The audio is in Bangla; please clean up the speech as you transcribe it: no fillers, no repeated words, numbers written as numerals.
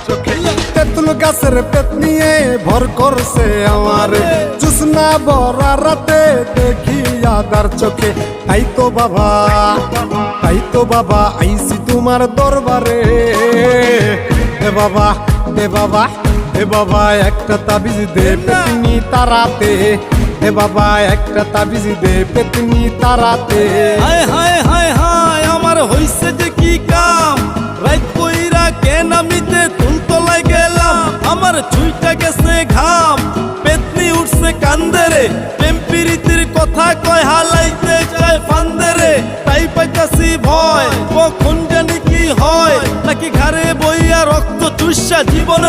চোখে। তেঁতুল গাছের পেট নিয়ে ভর করছে আমারে, জুসনা ভরা রাতে দেখি আদার চোখে। তাই তো বাবা, তাই তো বাবা আইছি তোমার দরবারে। এ বাবা, এ বাবা, এ বাবা একটা তাবিজ দে পেতনি তারাতে। এ বাবা একটা তাবিজ দে পেতনি তারাতে। হায় হায় হায় হায় আমার হইছে যে কি কাম, রাত কইরা কেন আমিতে তুলতলায় গেলাম। আমার ছুইটা গেছে ঘাম, পেতনি উঠছে কান্দেরে, প্রেম প্রীতির কথা কয় হালাইতে চায় ফান্দেরে। তাই পাইতাছি ভয় কখন জানি কি হয়, নাকি ঘাড়ে বইয়া রক্ত চুষা জীবন